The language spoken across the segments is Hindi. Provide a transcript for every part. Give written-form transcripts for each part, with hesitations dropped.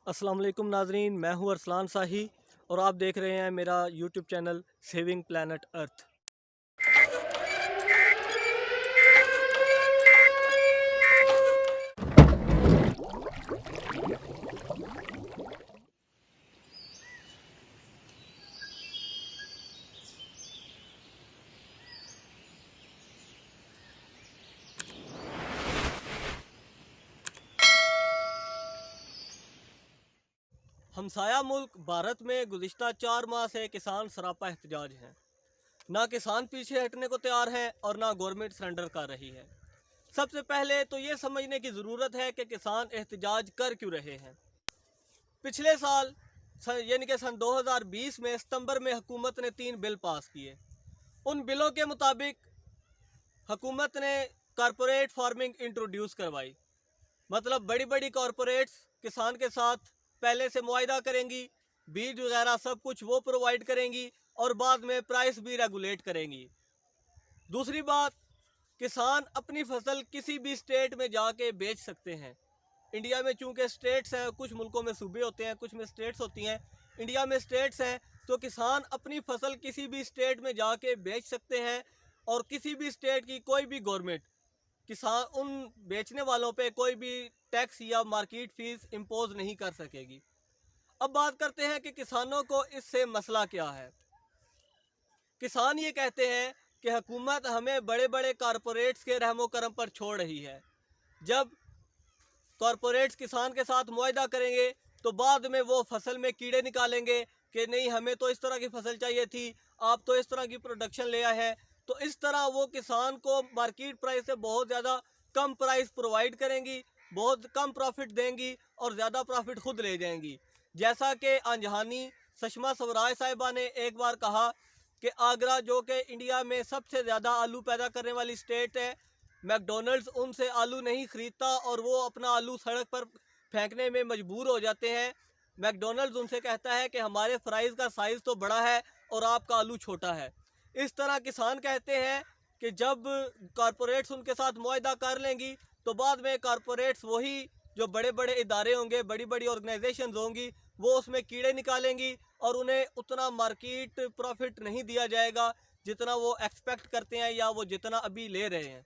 अस्सलाम वालेकुम नाजरीन, मैं हूं अरसलान शाही और आप देख रहे हैं मेरा यूट्यूब चैनल सेविंग प्लानट अर्थ। हमसाया मुल्क भारत में गुज़िश्ता 4 माह से किसान सरापा एहतजाज हैं। ना किसान पीछे हटने को तैयार हैं और ना गवर्नमेंट सरेंडर कर रही है। सबसे पहले तो ये समझने की ज़रूरत है कि किसान एहतजाज कर क्यों रहे हैं। पिछले साल यानी कि सन 2020 में सितंबर में हुकूमत ने 3 बिल पास किए। उन बिलों के मुताबिक हुकूमत ने कारपोरेट फार्मिंग इंट्रोड्यूस करवाई। मतलब बड़ी बड़ी कॉरपोरेट्स किसान के साथ पहले से मुआहदा करेंगी, बीज वगैरह सब कुछ वो प्रोवाइड करेंगी और बाद में प्राइस भी रेगुलेट करेंगी। दूसरी बात, किसान अपनी फसल किसी भी स्टेट में जाके बेच सकते हैं। इंडिया में चूंकि स्टेट्स हैं, कुछ मुल्कों में सूबे होते हैं, कुछ में स्टेट्स होती हैं। इंडिया में स्टेट्स हैं तो किसान अपनी फसल किसी भी स्टेट में जाके बेच सकते हैं और किसी भी स्टेट की कोई भी गवर्नमेंट किसान उन बेचने वालों पे कोई भी टैक्स या मार्केट फीस इम्पोज नहीं कर सकेगी। अब बात करते हैं कि किसानों को इससे मसला क्या है। किसान ये कहते हैं कि हुकूमत हमें बड़े बड़े कॉरपोरेट्स के रहमो करम पर छोड़ रही है। जब कॉरपोरेट्स किसान के साथ मुआहदा करेंगे तो बाद में वो फसल में कीड़े निकालेंगे कि नहीं, हमें तो इस तरह की फसल चाहिए थी, आप तो इस तरह की प्रोडक्शन ले आए हैं। तो इस तरह वो किसान को मार्केट प्राइस से बहुत ज़्यादा कम प्राइस प्रोवाइड करेंगी, बहुत कम प्रॉफिट देंगी और ज़्यादा प्रॉफिट खुद ले जाएंगी। जैसा कि अंजहानी सुषमा स्वराज साहिबा ने एक बार कहा कि आगरा, जो कि इंडिया में सबसे ज़्यादा आलू पैदा करने वाली स्टेट है, मैकडोनल्ड्स उनसे आलू नहीं ख़रीदता और वो अपना आलू सड़क पर फेंकने में मजबूर हो जाते हैं। मैकडोनल्ड्स उनसे कहता है कि हमारे फ्राइज़ का साइज़ तो बड़ा है और आपका आलू छोटा है। इस तरह किसान कहते हैं कि जब कॉरपोरेट्स उनके साथ मुआहदा कर लेंगी तो बाद में कॉरपोरेट्स वही जो बड़े बड़े इदारे होंगे, बड़ी बड़ी ऑर्गेनाइजेशंस होंगी, वो उसमें कीड़े निकालेंगी और उन्हें उतना मार्केट प्रॉफिट नहीं दिया जाएगा जितना वो एक्सपेक्ट करते हैं या वो जितना अभी ले रहे हैं।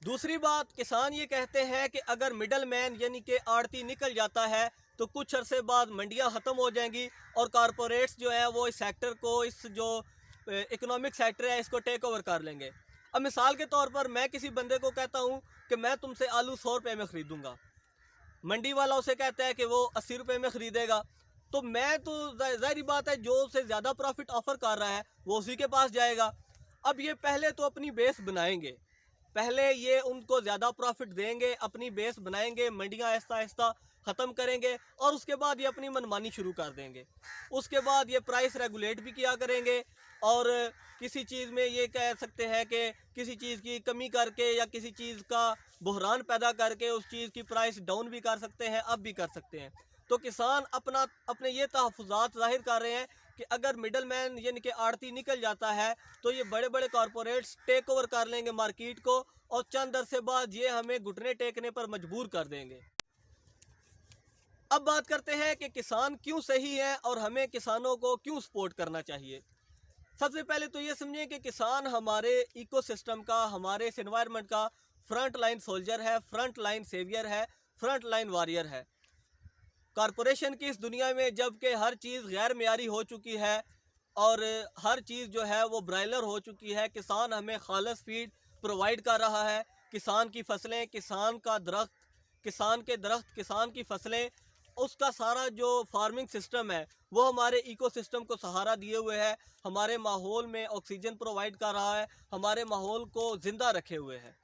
दूसरी बात, किसान ये कहते हैं कि अगर मिडल मैन यानी कि आड़ती निकल जाता है तो कुछ अरसे बाद मंडियां ख़त्म हो जाएंगी और कॉरपोरेट्स जो है वो इस सेक्टर को, इस जो इकोनॉमिक सेक्टर है, इसको टेक ओवर कर लेंगे। अब मिसाल के तौर पर मैं किसी बंदे को कहता हूँ कि मैं तुमसे आलू 100 रुपये में ख़रीदूँगा, मंडी वाला उसे कहता है कि वो 80 रुपये में ख़रीदेगा। तो मैं तो ज़ाहिर बात है जो उससे ज़्यादा प्रॉफिट ऑफ़र कर रहा है वो उसी के पास जाएगा। अब ये पहले तो अपनी बेस बनाएंगे, पहले ये उनको ज़्यादा प्रॉफिट देंगे, अपनी बेस बनाएंगे, मंडियाँ आहिस्ता आहिस्ता ख़त्म करेंगे और उसके बाद ये अपनी मनमानी शुरू कर देंगे। उसके बाद ये प्राइस रेगुलेट भी किया करेंगे और किसी चीज़ में ये कह सकते हैं कि किसी चीज़ की कमी करके या किसी चीज़ का बहरान पैदा करके उस चीज़ की प्राइस डाउन भी कर सकते हैं, अब भी कर सकते हैं। तो किसान अपने ये तहफ़्फ़ुज़ात ज़ाहिर कर रहे हैं कि अगर मिडल मैन यानी कि आड़ती निकल जाता है तो ये बड़े बड़े कॉरपोरेट्स टेक ओवर कर लेंगे मार्केट को और चंद अरसे बाद ये हमें घुटने टेकने पर मजबूर कर देंगे। अब बात करते हैं कि किसान क्यों सही है और हमें किसानों को क्यों सपोर्ट करना चाहिए। सबसे पहले तो ये समझें कि किसान हमारे इकोसिस्टम का, हमारे इस एनवायरनमेंट का फ्रंट लाइन सोल्जर है, फ्रंट लाइन सेवियर है, फ्रंट लाइन वॉरियर है। कॉरपोरेशन की इस दुनिया में जबकि हर चीज़ गैर मेयारी हो चुकी है और हर चीज़ जो है वो ब्रायलर हो चुकी है, किसान हमें खालस फीड प्रोवाइड कर रहा है। किसान की फसलें, किसान का दरख्त, किसान के दरख्त, किसान की फसलें, उसका सारा जो फार्मिंग सिस्टम है वो हमारे इकोसिस्टम को सहारा दिए हुए है, हमारे माहौल में ऑक्सीजन प्रोवाइड कर रहा है, हमारे माहौल को ज़िंदा रखे हुए है।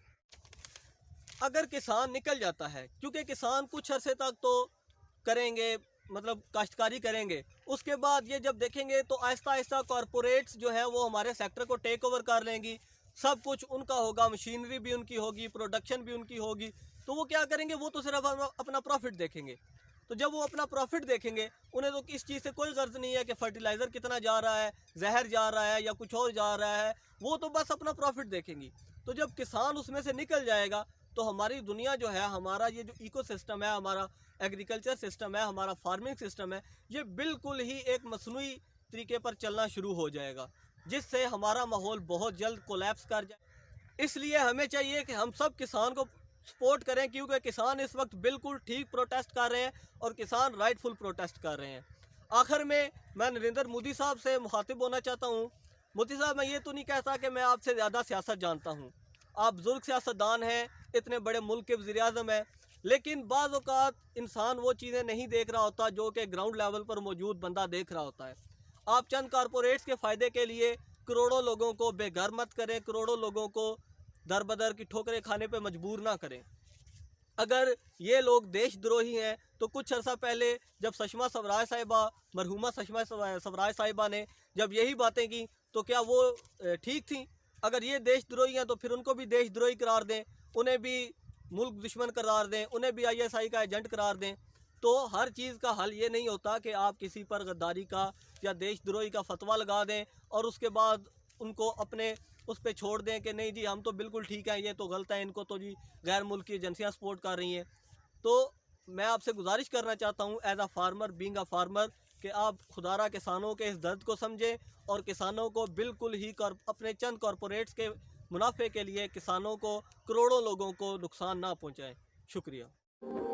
अगर किसान निकल जाता है, क्योंकि किसान कुछ अरसे तक तो करेंगे, मतलब काश्तकारी करेंगे, उसके बाद ये जब देखेंगे तो आहिस्ता आहिस्ता कॉरपोरेट्स जो है वो हमारे सेक्टर को टेक ओवर कर लेंगी, सब कुछ उनका होगा, मशीनरी भी उनकी होगी, प्रोडक्शन भी उनकी होगी। तो वो क्या करेंगे, वो तो सिर्फ अपना प्रॉफिट देखेंगे। तो जब वो अपना प्रॉफिट देखेंगे, उन्हें तो इस चीज़ से कोई गर्ज नहीं है कि फर्टिलाइज़र कितना जा रहा है, जहर जा रहा है या कुछ और जा रहा है, वो तो बस अपना प्रॉफिट देखेंगी। तो जब किसान उसमें से निकल जाएगा तो हमारी दुनिया जो है, हमारा ये जो इकोसिस्टम है, हमारा एग्रीकल्चर सिस्टम है, हमारा फार्मिंग सिस्टम है, ये बिल्कुल ही एक मसनूई तरीके पर चलना शुरू हो जाएगा, जिससे हमारा माहौल बहुत जल्द कोलैप्स कर जाए। इसलिए हमें चाहिए कि हम सब किसान को सपोर्ट करें, क्योंकि किसान इस वक्त बिल्कुल ठीक प्रोटेस्ट कर रहे हैं और किसान राइटफुल प्रोटेस्ट कर रहे हैं। आखिर में मैं नरेंद्र मोदी साहब से मुखातिब होना चाहता हूँ। मोदी साहब, मैं ये तो नहीं कहता कि मैं आपसे ज़्यादा सियासत जानता हूँ, आप बुजुर्ग सियासतदान हैं, इतने बड़े मुल्क के वज़ीर-ए-आज़म हैं, लेकिन बाज़ औक़ात इंसान वो चीज़ें नहीं देख रहा होता जो कि ग्राउंड लेवल पर मौजूद बंदा देख रहा होता है। आप चंद कारपोरेट्स के फ़ायदे के लिए करोड़ों लोगों को बेघर मत करें, करोड़ों लोगों को दर बदर की ठोकरें खाने पे मजबूर ना करें। अगर ये लोग देशद्रोही हैं तो कुछ अर्सा पहले जब सुषमा स्वराज साहिबा, मरहूमा सुषमा स्वराज साहिबा ने जब यही बातें की तो क्या वो ठीक थी? अगर ये देशद्रोही हैं तो फिर उनको भी देशद्रोही करार दें, उन्हें भी मुल्क दुश्मन करार दें, उन्हें भी ISI का एजेंट करार दें। तो हर चीज़ का हल ये नहीं होता कि आप किसी पर गद्दारी का या देशद्रोही का फतवा लगा दें और उसके बाद उनको अपने उस पर छोड़ दें कि नहीं जी हम तो बिल्कुल ठीक हैं, ये तो गलत है, इनको तो जी गैर मुल्की एजेंसियाँ सपोर्ट कर रही हैं। तो मैं आपसे गुजारिश करना चाहता हूँ as a farmer, being a farmer, कि आप खुदारा किसानों के इस दर्द को समझें और किसानों को बिल्कुल ही अपने चंद कॉरपोरेट्स के मुनाफे के लिए किसानों को, करोड़ों लोगों को नुकसान ना पहुँचाएँ। शुक्रिया।